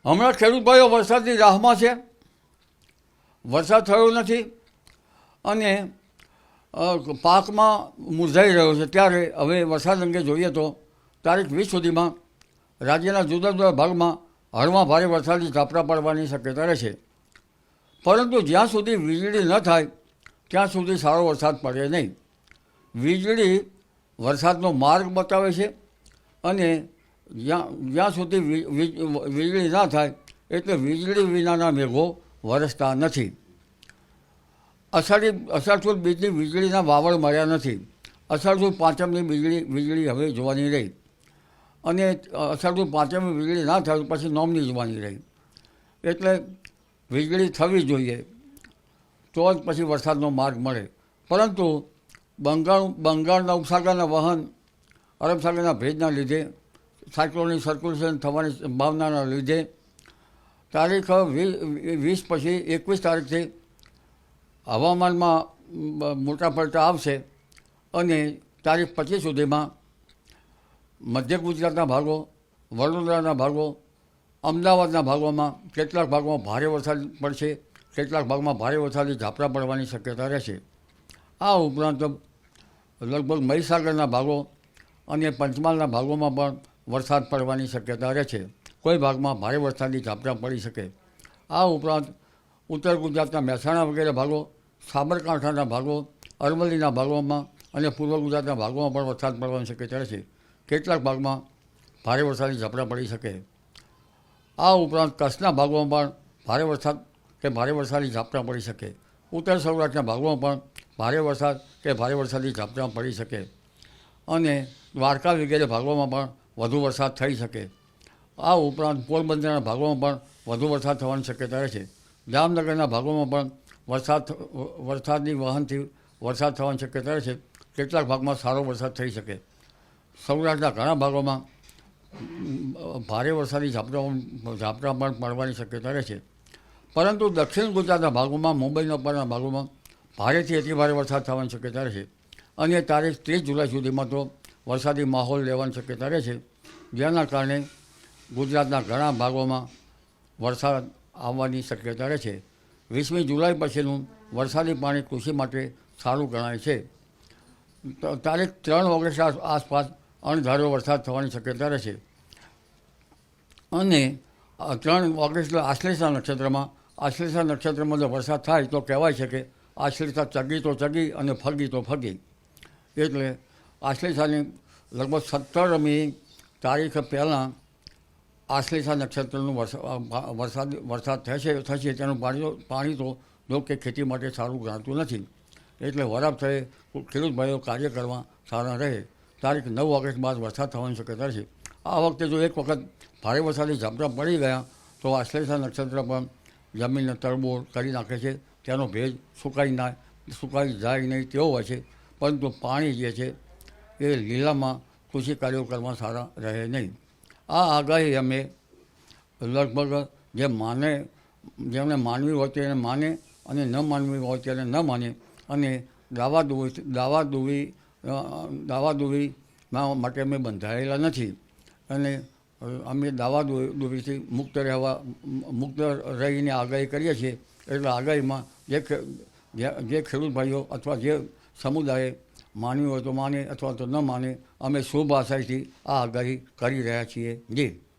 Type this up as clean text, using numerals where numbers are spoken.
હમણાં ખેડૂત ભાઈઓ વરસાદની રાહમાં છે. વરસાદ થયો નથી અને પાકમાં મૂંઝાઈ રહ્યો છે. ત્યારે હવે વરસાદ અંગે જોઈએ તો તારીખ 20 સુધીમાં રાજ્યના જુદા જુદા ભાગમાં હળવા ભારે વરસાદની ઝાપટા પડવાની શક્યતા રહેશે. પરંતુ જ્યાં સુધી વીજળી ન થાય ત્યાં સુધી સારો વરસાદ પડે નહીં. વીજળી વરસાદનો માર્ગ બતાવે છે અને જ્યાં સુધી વીજળી ના થાય એટલે વીજળી વિનાના મેઘો વરસતા નથી. અષાઢ સુદ બીજની વીજળીના વાવડ મળ્યા નથી. અષાઢ સુદ પાંચમની વીજળી હવે જોવાની રહી અને અષાઢ સુદ પાંચમની વીજળી ના થાય પછી નોમની જોવાની રહી. એટલે વીજળી થવી જોઈએ તો જ પછી વરસાદનો માર્ગ મળે. પરંતુ બંગાળના ઉપસાગરના વહન, અરબ સાગરના ભેજના લીધે, સાયક્લોનિક સર્ક્યુલેશન થવાની સંભાવનાના લીધે તારીખ 20 પછી 21 તારીખથી હવામાનમાં મોટા પલટા આવશે અને તારીખ 25 સુધીમાં મધ્ય ગુજરાતના ભાગો, વડોદરાના ભાગો, અમદાવાદના ભાગોમાં કેટલાક ભાગોમાં ભારે વરસાદ પડશે. કેટલાક ભાગમાં ભારે વરસાદની ઝાપટા પડવાની શક્યતા રહેશે. આ ઉપરાંત લગભગ મહીસાગરના ભાગો અને પંચમહાલના ભાગોમાં પણ વરસાદ પડવાની શક્યતા રહે છે. કોઈ ભાગમાં ભારે વરસાદની ઝાપટા પડી શકે. આ ઉપરાંત ઉત્તર ગુજરાતના મહેસાણા વગેરે ભાગો, સાબરકાંઠાના ભાગો, અરવલ્લીના ભાગોમાં અને પૂર્વ ગુજરાતના ભાગોમાં પણ વરસાદ પડવાની શક્યતા રહેશે. કેટલાક ભાગમાં ભારે વરસાદની ઝાપટા પડી શકે. આ ઉપરાંત કચ્છના ભાગોમાં પણ ભારે વરસાદની ઝાપટા પડી શકે. ઉત્તર સૌરાષ્ટ્રના ભાગોમાં પણ ભારે વરસાદની ઝાપટા પડી શકે અને દ્વારકા વગેરે ભાગોમાં પણ વધુ વરસાદ થઈ શકે. આ ઉપરાંત પોરબંદરના ભાગોમાં પણ વધુ વરસાદ થવાની શક્યતા રહે છે. જામનગરના ભાગોમાં પણ વરસાદની વહનથી વરસાદ થવાની શક્યતા રહે છે. કેટલાક ભાગમાં સારો વરસાદ થઈ શકે. સૌરાષ્ટ્રના ઘણા ભાગોમાં ભારે વરસાદી ઝાપટા પણ પડવાની શક્યતા રહે છે. પરંતુ દક્ષિણ ગુજરાતના ભાગોમાં, મુંબઈના ઉપરના ભાગોમાં ભારેથી અતિ ભારે વરસાદ થવાની શક્યતા રહે છે અને તારીખ 30 જુલાઈ સુધીમાં તો વરસાદી માહોલ રહેવાની શક્યતા રહે છે. જેના કારણે ગુજરાતના ઘણા ભાગોમાં વરસાદ આવવાની શક્યતા રહે છે. 20મી જુલાઈ પછીનું વરસાદી પાણી કૃષિ માટે સારું ગણાય છે. તારીખ 3 ઓગસ્ટ આસપાસ અણધાર્યો વરસાદ થવાની શક્યતા રહેશે અને 3 ઓગસ્ટ આશ્લેષા નક્ષત્રમાં જો વરસાદ થાય તો કહેવાય છે કે આશ્લેષા ચગી તો ચગી અને ફગી તો ફગી. એટલે આશ્લેષાની લગભગ 17મી તારીખ પહેલાં આશ્લેષા નક્ષત્રનું વરસાદ થશે. તેનું પાણી તો જો કે ખેતી માટે સારું ગણાતું નથી. એટલે વરાપ થયે ખેડૂત ભાઈઓ કાર્ય કરવા સારા રહે. તારીખ 9 ઓગસ્ટ બાદ વરસાદ થવાની શક્યતા છે. આ વખતે જો એક વખત ભારે વરસાદી ઝાપટા પડી ગયા તો આશ્લેષા નક્ષત્ર પણ જમીનને તરબોળ કરી નાખે છે. તેનો ભેજ સુકાઈ જાય નહીં તેવો હોય છે. પરંતુ પાણી જે છે એ લીલામાં કૃષિ કાર્યો કરવા સારા રહે નહીં. આ આગાહી અમે લગભગ જેમને માનવી હોય તેને માને અને ન માનવી હોય તેને ન માને અને દાવાદુવી માટે અમે બંધાયેલા નથી અને અમે દાવાદુવીથી મુક્ત રહીને આગાહી કરીએ છીએ. એટલે આગાહીમાં જે ખેડૂત ભાઈઓ અથવા જે સમુદાય માનવી હોય તો માને અથવા તો ન માને, અમે શુભ આશયથી આ આગાહી કરી રહ્યા છીએ. જી.